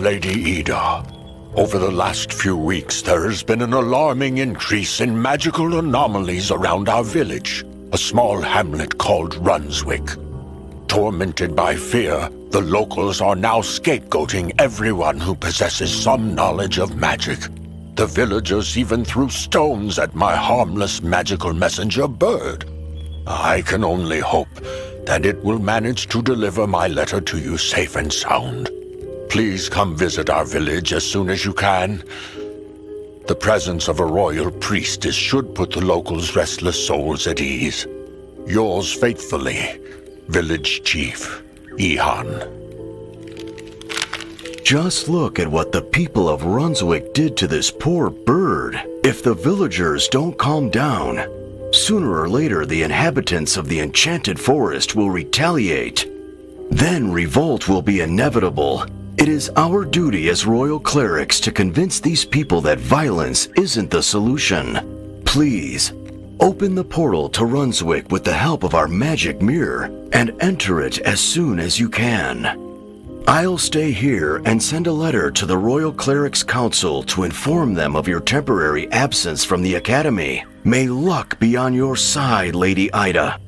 Lady Ida. Over the last few weeks, there has been an alarming increase in magical anomalies around our village, a small hamlet called Runswick. Tormented by fear, the locals are now scapegoating everyone who possesses some knowledge of magic. The villagers even threw stones at my harmless magical messenger bird. I can only hope that it will manage to deliver my letter to you safe and sound. Please come visit our village as soon as you can. The presence of a royal priestess should put the locals' restless souls at ease. Yours faithfully, Village Chief Ihon. Just look at what the people of Runswick did to this poor bird. If the villagers don't calm down, sooner or later the inhabitants of the enchanted forest will retaliate. Then revolt will be inevitable. It is our duty as royal clerics to convince these people that violence isn't the solution. Please, open the portal to Runswick with the help of our magic mirror and enter it as soon as you can. I'll stay here and send a letter to the Royal Clerics Council to inform them of your temporary absence from the Academy. May luck be on your side, Lady Ida.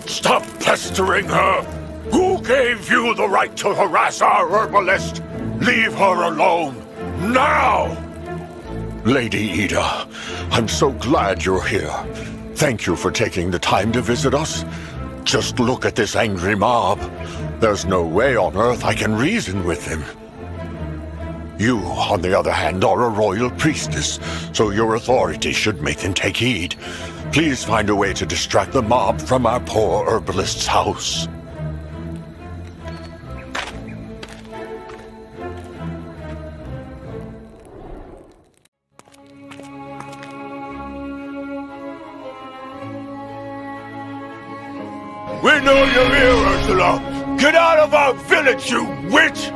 Stop pestering her! Who gave you the right to harass our herbalist? Leave her alone! Now! Lady Ida, I'm so glad you're here. Thank you for taking the time to visit us. Just look at this angry mob. There's no way on earth I can reason with them. You, on the other hand, are a royal priestess, so your authority should make them take heed. Please find a way to distract the mob from our poor herbalist's house. We know you're here, Ursula! Get out of our village, you witch!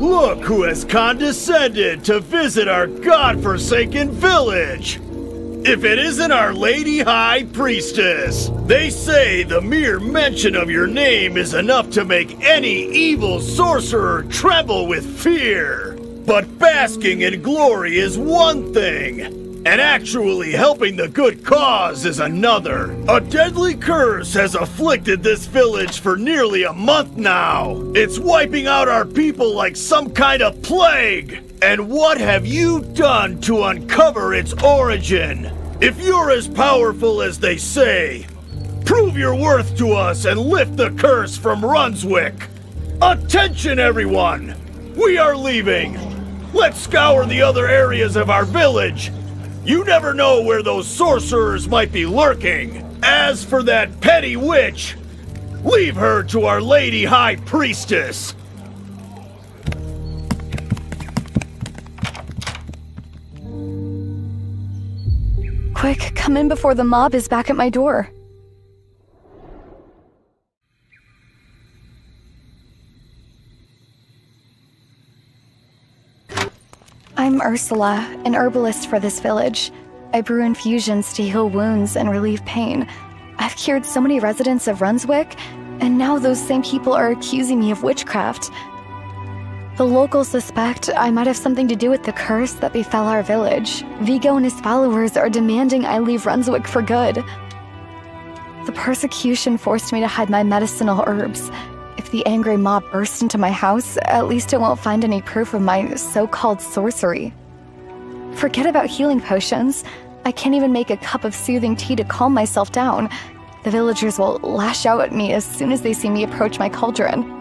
Look who has condescended to visit our godforsaken village! If it isn't our Lady High Priestess! They say the mere mention of your name is enough to make any evil sorcerer tremble with fear! But basking in glory is one thing, and actually helping the good cause is another. A deadly curse has afflicted this village for nearly a month now. It's wiping out our people like some kind of plague. And what have you done to uncover its origin? If you're as powerful as they say, prove your worth to us and lift the curse from Runswick. Attention, everyone! We are leaving. Let's scour the other areas of our village. You never know where those sorcerers might be lurking. As for that petty witch, leave her to our Lady High Priestess. Quick, come in before the mob is back at my door. I'm Ursula, an herbalist for this village. I brew infusions to heal wounds and relieve pain. I've cured so many residents of Runswick, and now those same people are accusing me of witchcraft. The locals suspect I might have something to do with the curse that befell our village. Vigo and his followers are demanding I leave Runswick for good. The persecution forced me to hide my medicinal herbs. If the angry mob bursts into my house, at least it won't find any proof of my so-called sorcery. Forget about healing potions. I can't even make a cup of soothing tea to calm myself down. The villagers will lash out at me as soon as they see me approach my cauldron.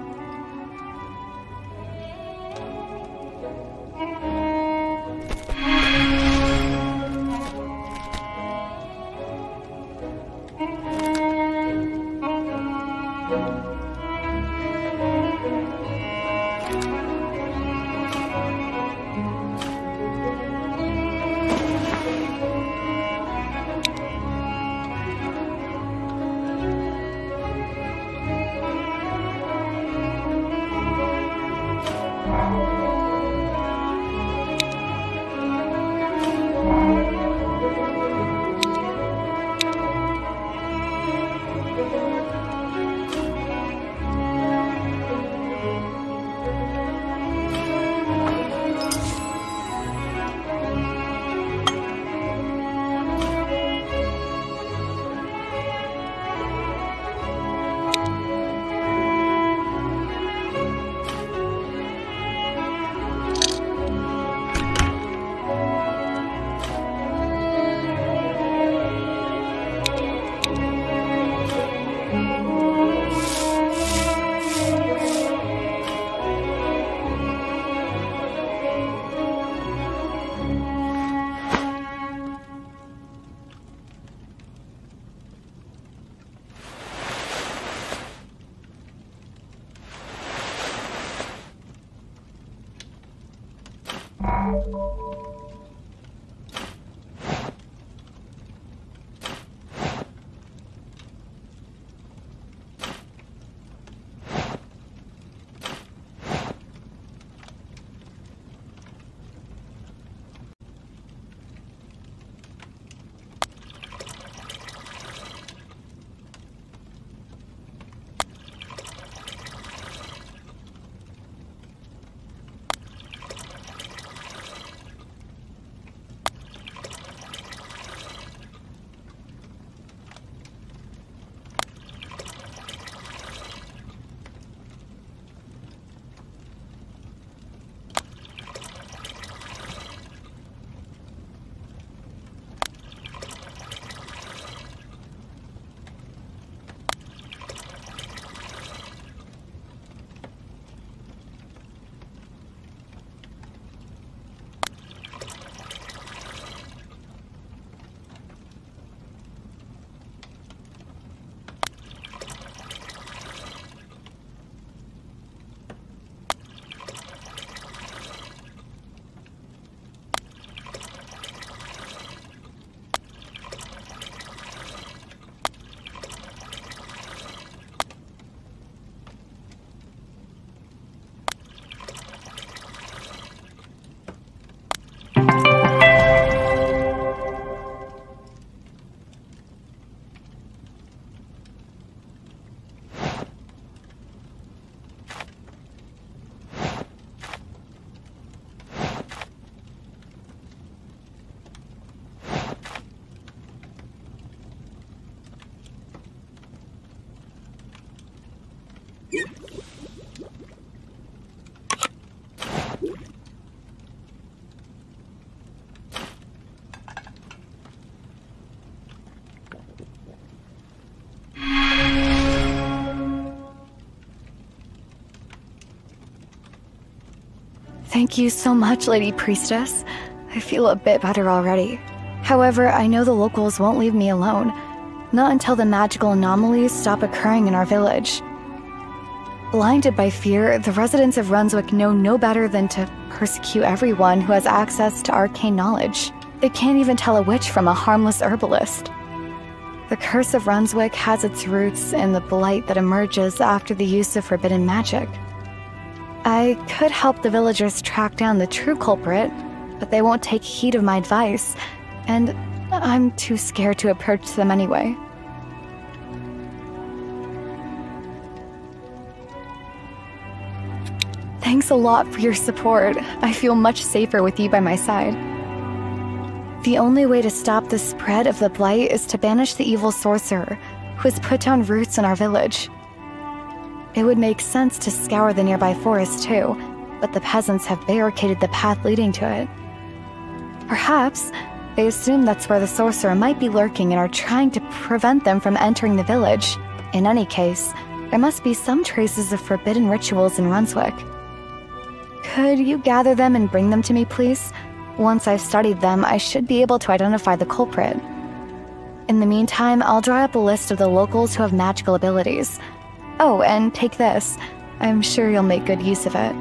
Thank you so much, Lady Priestess. I feel a bit better already. However, I know the locals won't leave me alone. Not until the magical anomalies stop occurring in our village. Blinded by fear, the residents of Runswick know no better than to persecute everyone who has access to arcane knowledge. They can't even tell a witch from a harmless herbalist. The curse of Runswick has its roots in the blight that emerges after the use of forbidden magic. I could help the villagers track down the true culprit, but they won't take heed of my advice, and I'm too scared to approach them anyway. Thanks a lot for your support. I feel much safer with you by my side. The only way to stop the spread of the blight is to banish the evil sorcerer, who has put down roots in our village. It would make sense to scour the nearby forest too, but the peasants have barricaded the path leading to it. Perhaps they assume that's where the sorcerer might be lurking and are trying to prevent them from entering the village. In any case, there must be some traces of forbidden rituals in Runswick. Could you gather them and bring them to me, please? Once I've studied them, I should be able to identify the culprit. In the meantime, I'll draw up a list of the locals who have magical abilities. Oh, and take this. I'm sure you'll make good use of it.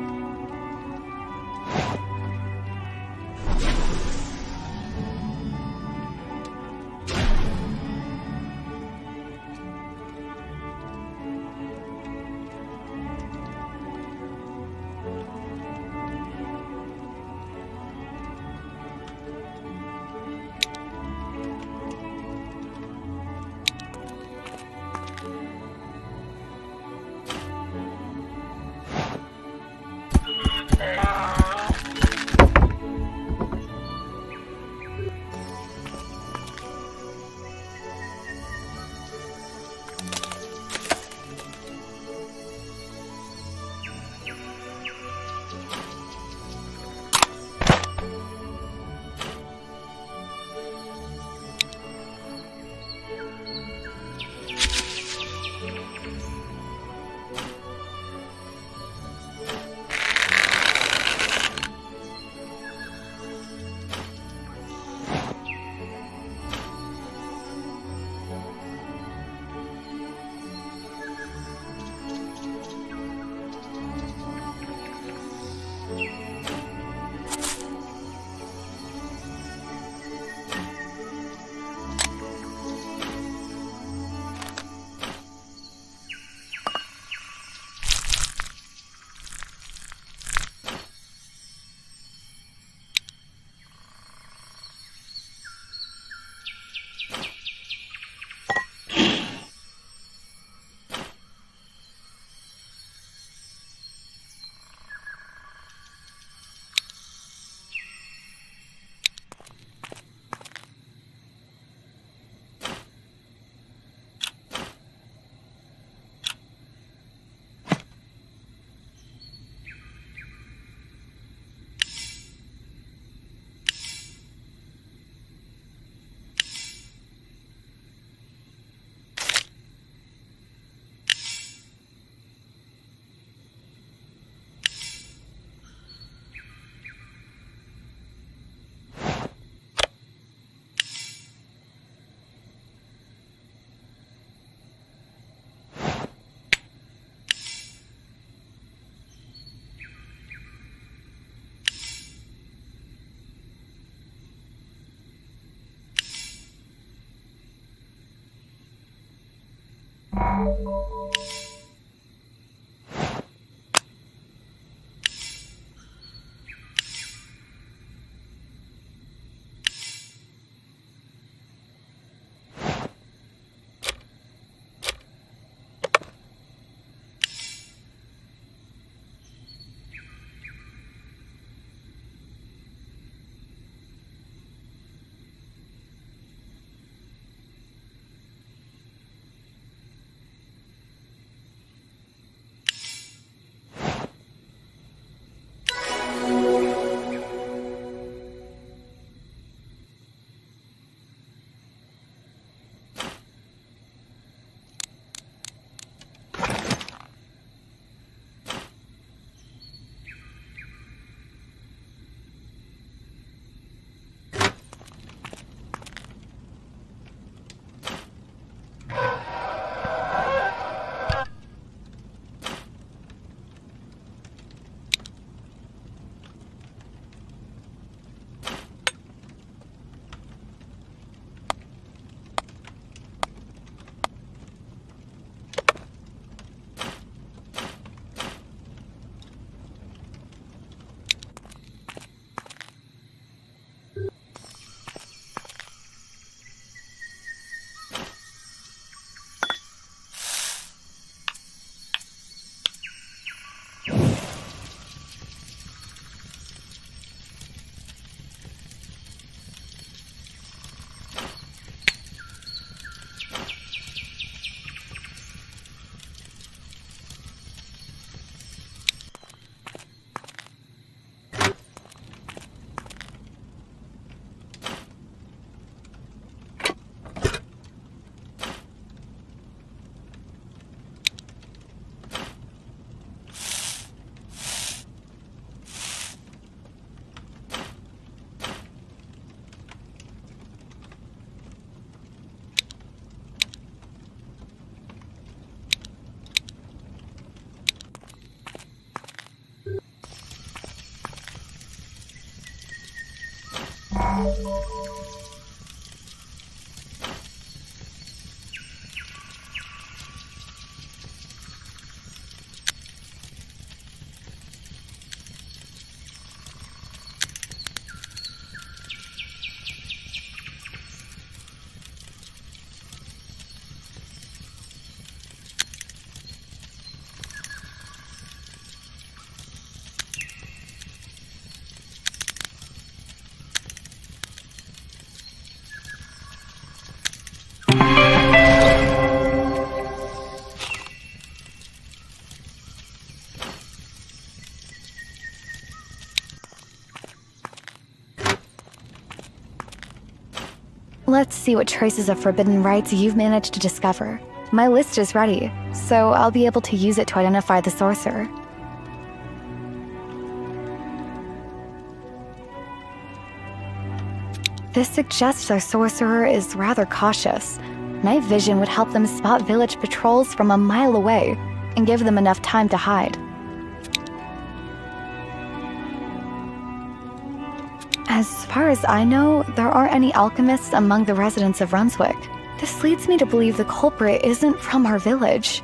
Let's see what traces of forbidden rites you've managed to discover. My list is ready, so I'll be able to use it to identify the sorcerer. This suggests our sorcerer is rather cautious. Night vision would help them spot village patrols from a mile away and give them enough time to hide. As far as I know, there aren't any alchemists among the residents of Runswick. This leads me to believe the culprit isn't from our village.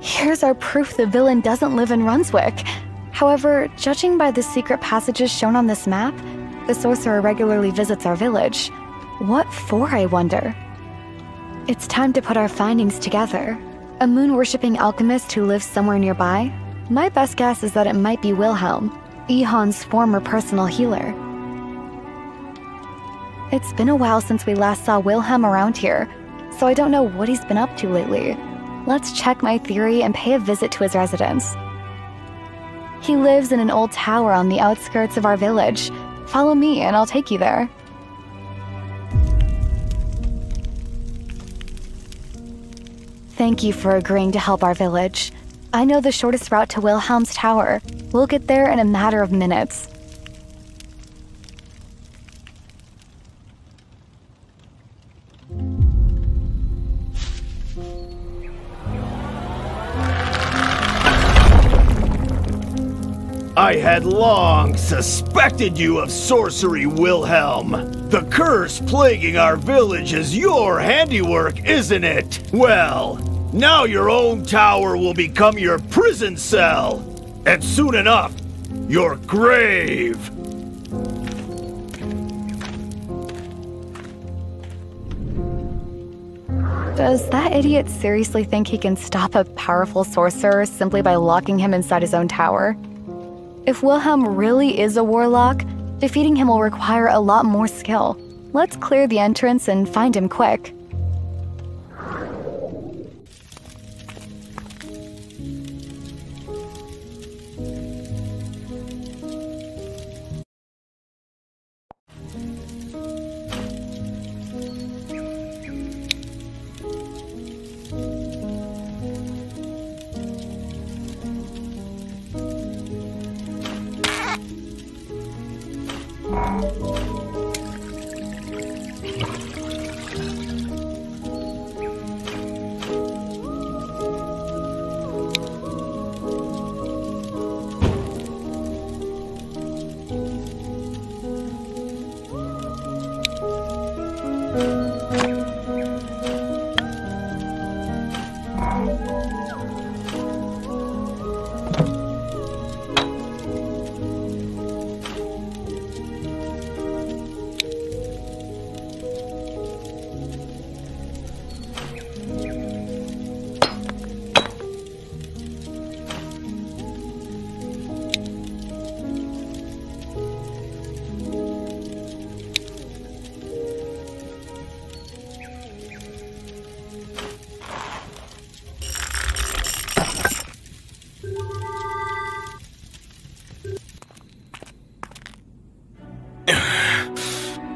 Here's our proof the villain doesn't live in Runswick. However, judging by the secret passages shown on this map, the sorcerer regularly visits our village. What for, I wonder? It's time to put our findings together. A moon-worshipping alchemist who lives somewhere nearby? My best guess is that it might be Wilhelm, Ihon's former personal healer. It's been a while since we last saw Wilhelm around here, so I don't know what he's been up to lately. Let's check my theory and pay a visit to his residence. He lives in an old tower on the outskirts of our village. Follow me and I'll take you there. Thank you for agreeing to help our village. I know the shortest route to Wilhelm's tower. We'll get there in a matter of minutes. I had long suspected you of sorcery, Wilhelm. The curse plaguing our village is your handiwork, isn't it? Well, now your own tower will become your prison cell. And soon enough, your grave. Does that idiot seriously think he can stop a powerful sorcerer simply by locking him inside his own tower? If Wilhelm really is a warlock, defeating him will require a lot more skill. Let's clear the entrance and find him quick.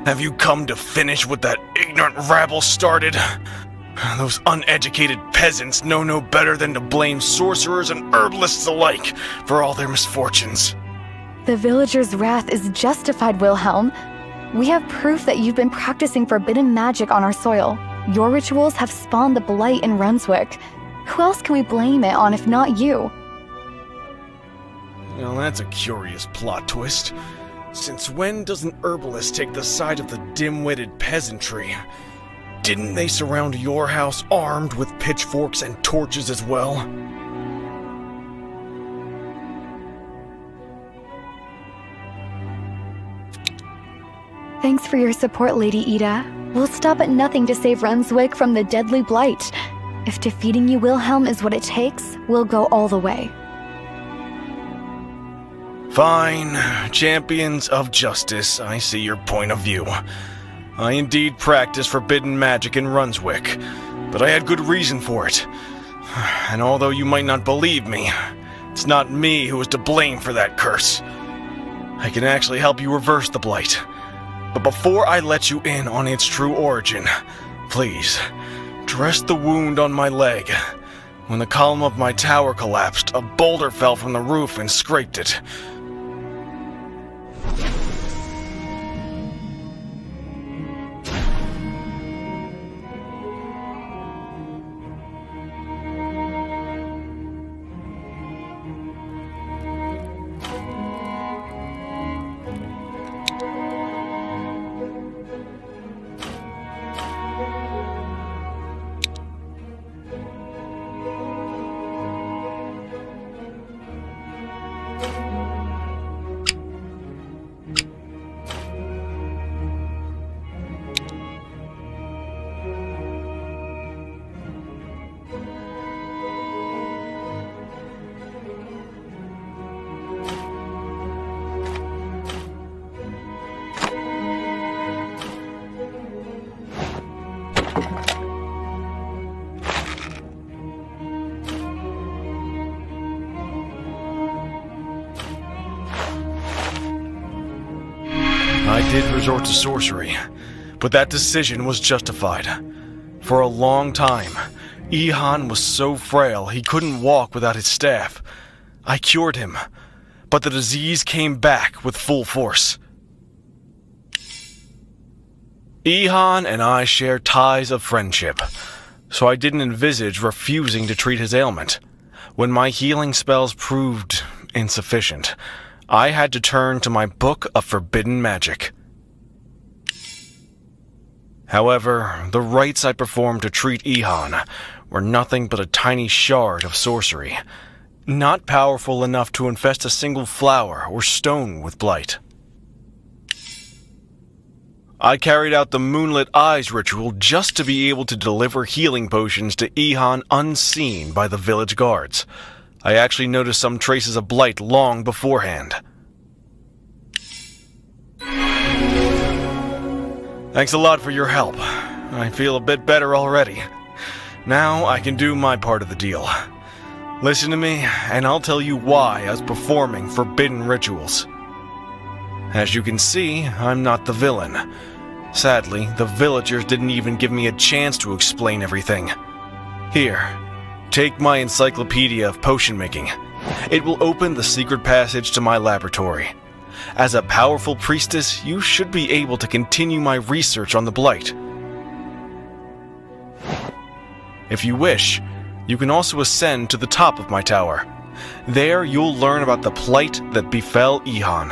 Have you come to finish what that ignorant rabble started? Those uneducated peasants know no better than to blame sorcerers and herbalists alike for all their misfortunes. The villagers' wrath is justified, Wilhelm. We have proof that you've been practicing forbidden magic on our soil. Your rituals have spawned the blight in Runswick. Who else can we blame it on if not you? Well, that's a curious plot twist. Since when does an herbalist take the side of the dim-witted peasantry? Didn't they surround your house armed with pitchforks and torches as well? Thanks for your support, Lady Ida. We'll stop at nothing to save Runswick from the deadly blight. If defeating you, Wilhelm, is what it takes, we'll go all the way. Fine. Champions of justice, I see your point of view. I indeed practice forbidden magic in Runswick, but I had good reason for it. And although you might not believe me, it's not me who is to blame for that curse. I can actually help you reverse the blight. But before I let you in on its true origin, please, dress the wound on my leg. When the column of my tower collapsed, a boulder fell from the roof and scraped it. I did resort to sorcery, but that decision was justified. For a long time, Ihon was so frail he couldn't walk without his staff. I cured him, but the disease came back with full force. Ihon and I share ties of friendship, so I didn't envisage refusing to treat his ailment. When my healing spells proved insufficient, I had to turn to my book of forbidden magic. However, the rites I performed to treat Ihon were nothing but a tiny shard of sorcery, not powerful enough to infest a single flower or stone with blight. I carried out the Moonlit Eyes ritual just to be able to deliver healing potions to Ihon unseen by the village guards. I actually noticed some traces of blight long beforehand. Thanks a lot for your help. I feel a bit better already. Now I can do my part of the deal. Listen to me, and I'll tell you why I was performing forbidden rituals. As you can see, I'm not the villain. Sadly, the villagers didn't even give me a chance to explain everything. Here, take my encyclopedia of potion making. It will open the secret passage to my laboratory. As a powerful priestess, you should be able to continue my research on the blight. If you wish, you can also ascend to the top of my tower. There, you'll learn about the plight that befell Ihon.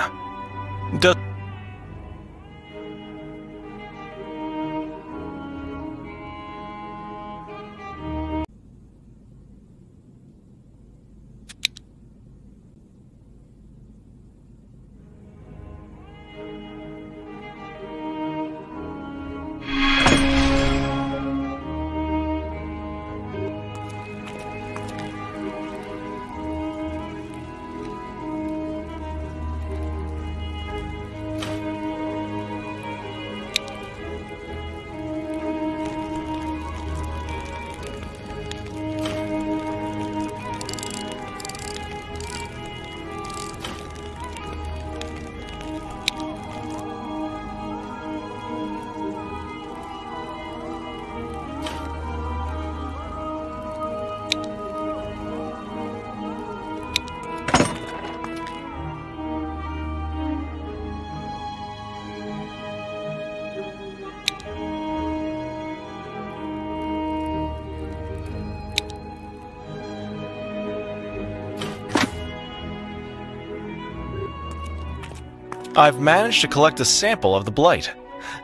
I've managed to collect a sample of the blight.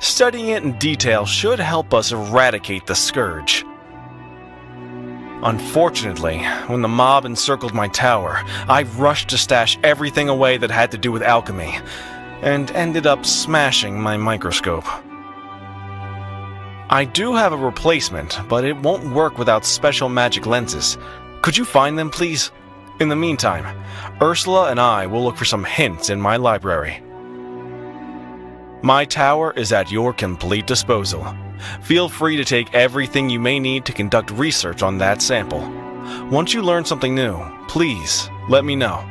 Studying it in detail should help us eradicate the scourge. Unfortunately, when the mob encircled my tower, I rushed to stash everything away that had to do with alchemy, and ended up smashing my microscope. I do have a replacement, but it won't work without special magic lenses. Could you find them, please? In the meantime, Ursula and I will look for some hints in my library. My tower is at your complete disposal. Feel free to take everything you may need to conduct research on that sample. Once you learn something new, please let me know.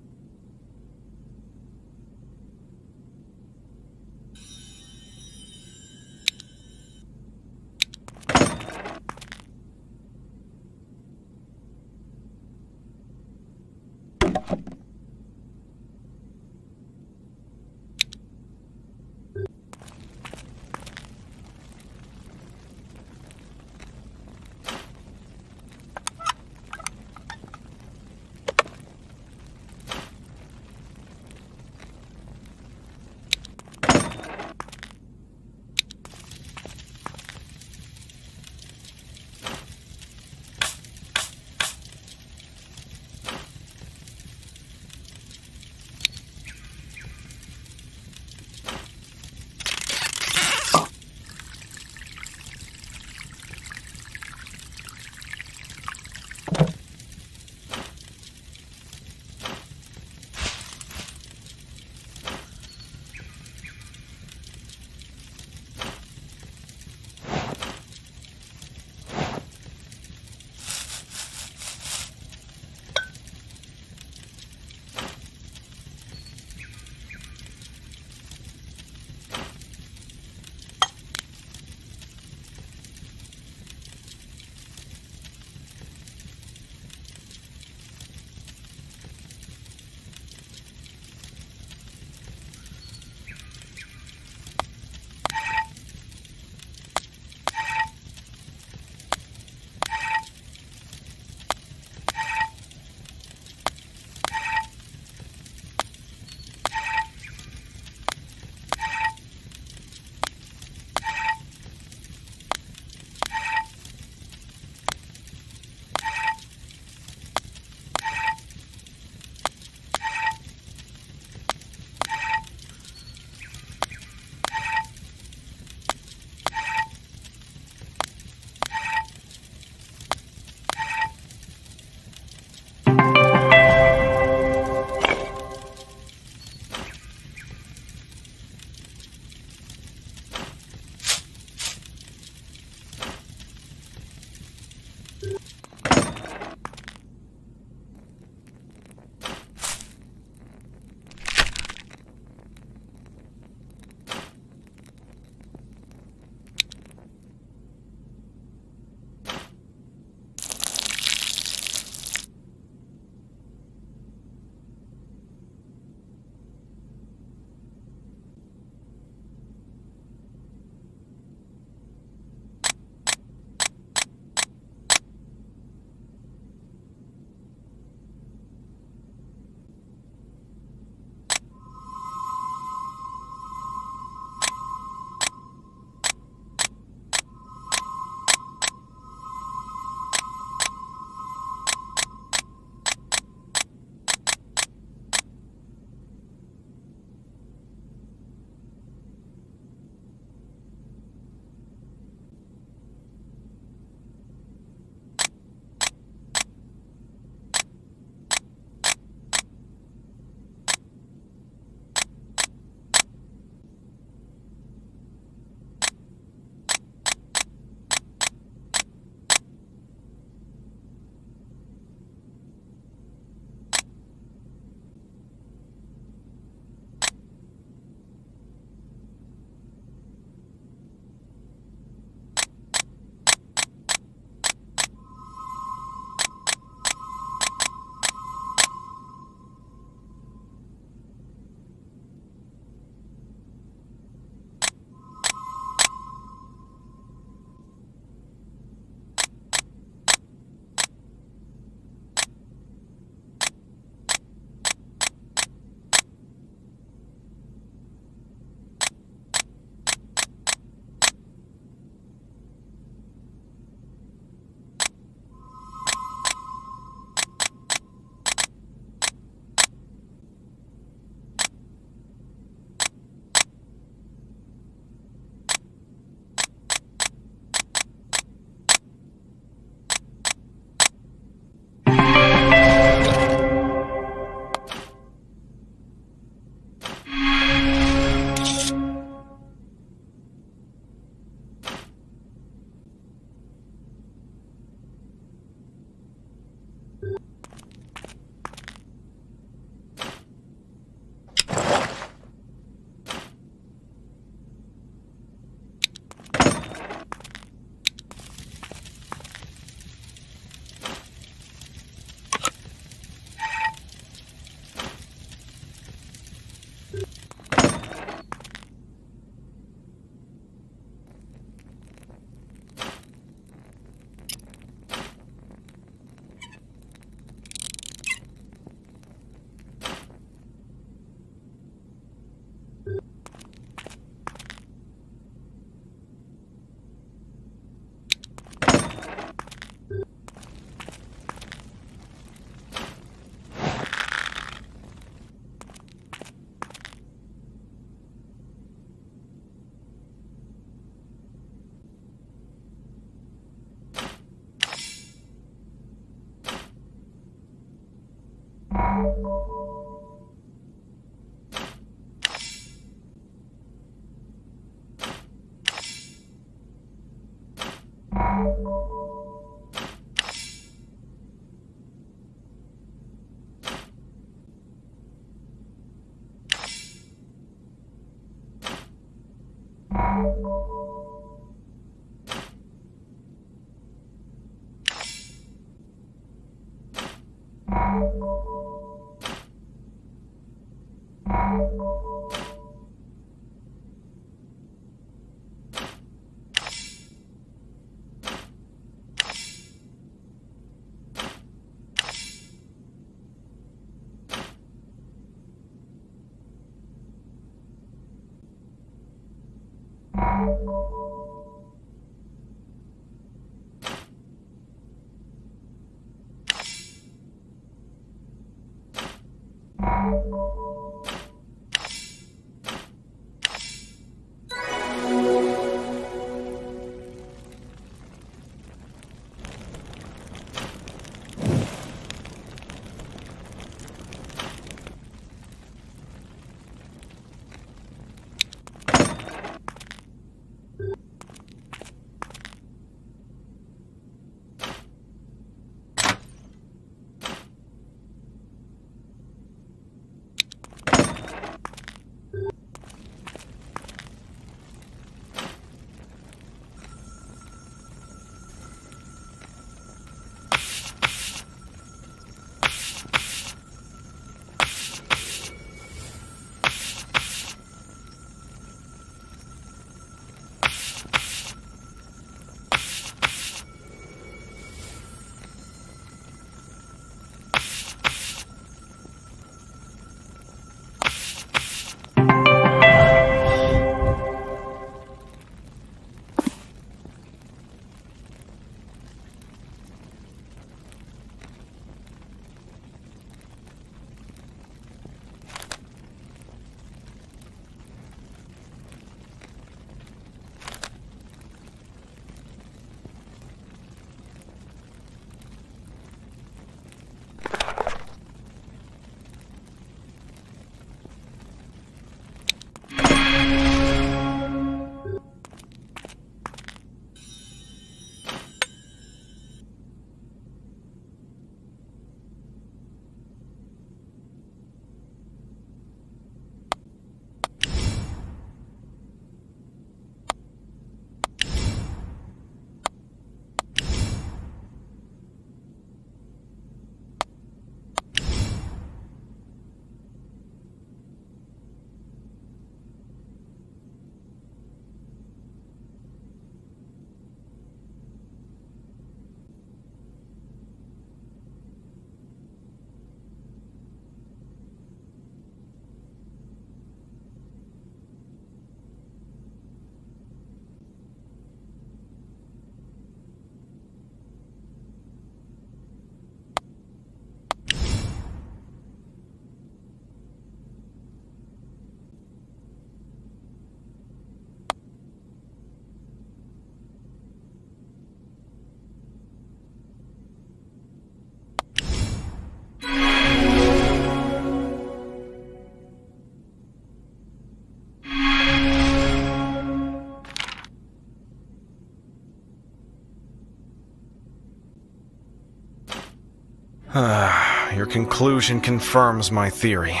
Your conclusion confirms my theory.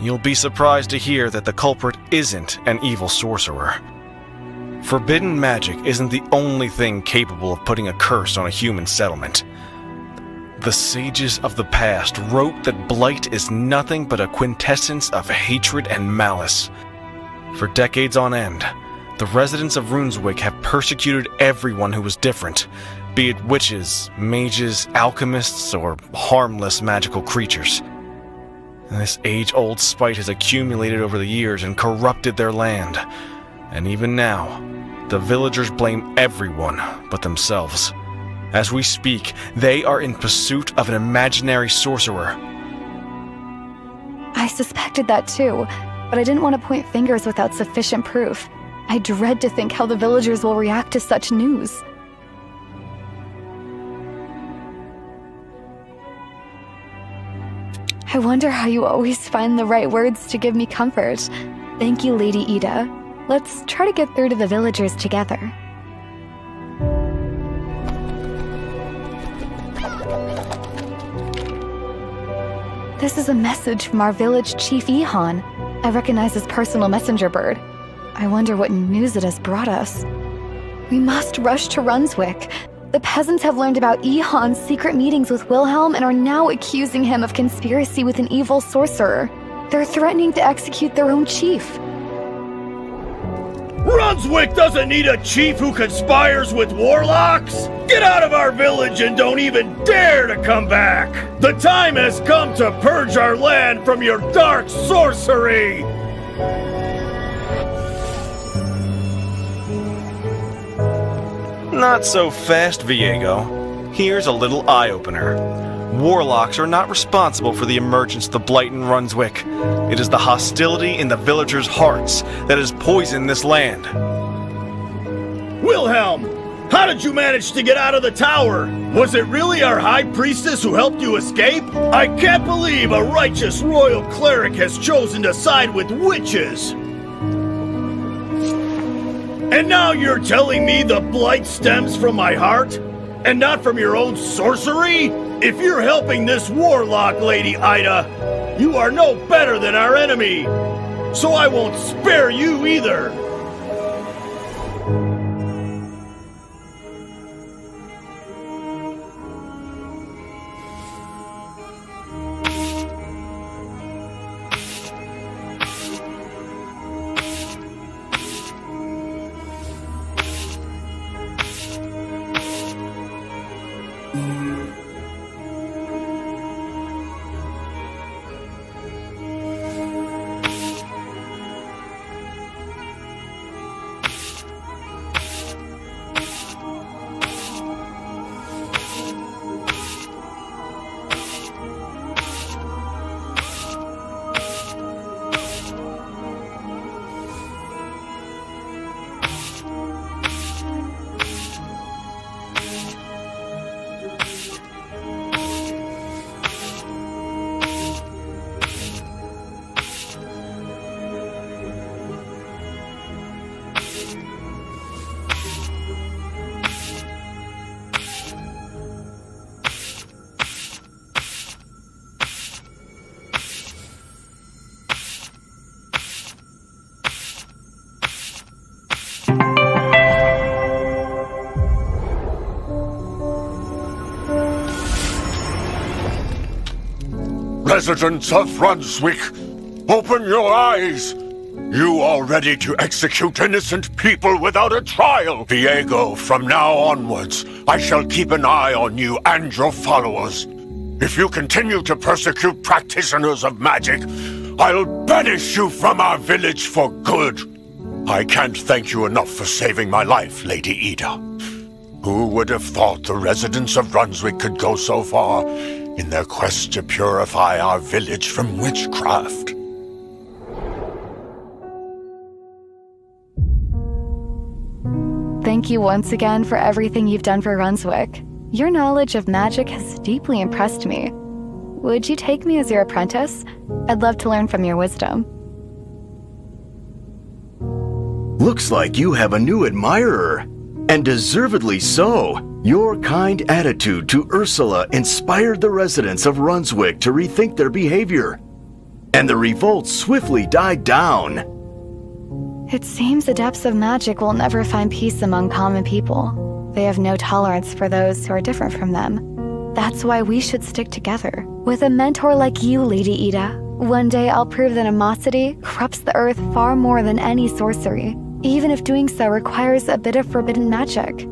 You'll be surprised to hear that the culprit isn't an evil sorcerer. Forbidden magic isn't the only thing capable of putting a curse on a human settlement. The sages of the past wrote that blight is nothing but a quintessence of hatred and malice. For decades on end, the residents of Runswick have persecuted everyone who was different, be it witches, mages, alchemists, or harmless magical creatures. This age-old spite has accumulated over the years and corrupted their land. And even now, the villagers blame everyone but themselves. As we speak, they are in pursuit of an imaginary sorcerer. I suspected that too, but I didn't want to point fingers without sufficient proof. I dread to think how the villagers will react to such news. I wonder how you always find the right words to give me comfort. Thank you, Lady Ida. Let's try to get through to the villagers together. This is a message from our village chief Ihon. I recognize his personal messenger bird. I wonder what news it has brought us. We must rush to Runswick. The peasants have learned about Ihon's secret meetings with Wilhelm and are now accusing him of conspiracy with an evil sorcerer. They're threatening to execute their own chief. Runswick doesn't need a chief who conspires with warlocks! Get out of our village and don't even dare to come back! The time has come to purge our land from your dark sorcery! Not so fast, Viego. Here's a little eye-opener. Warlocks are not responsible for the emergence of the blight in Runswick. It is the hostility in the villagers' hearts that has poisoned this land. Wilhelm! How did you manage to get out of the tower? Was it really our high priestess who helped you escape? I can't believe a righteous royal cleric has chosen to side with witches! And now you're telling me the blight stems from my heart? And not from your own sorcery? If you're helping this warlock, Lady Ida, you are no better than our enemy! So I won't spare you either! Residents of Runswick, open your eyes! You are ready to execute innocent people without a trial! Viego, from now onwards, I shall keep an eye on you and your followers. If you continue to persecute practitioners of magic, I'll banish you from our village for good. I can't thank you enough for saving my life, Lady Ida. Who would have thought the residents of Runswick could go so far in their quest to purify our village from witchcraft? Thank you once again for everything you've done for Runswick. Your knowledge of magic has deeply impressed me. Would you take me as your apprentice? I'd love to learn from your wisdom. Looks like you have a new admirer, and deservedly so. Your kind attitude to Ursula inspired the residents of Runswick to rethink their behavior, and the revolt swiftly died down. It seems adepts of magic will never find peace among common people. They have no tolerance for those who are different from them. That's why we should stick together. With a mentor like you, Lady Ida, one day I'll prove that animosity corrupts the earth far more than any sorcery, even if doing so requires a bit of forbidden magic.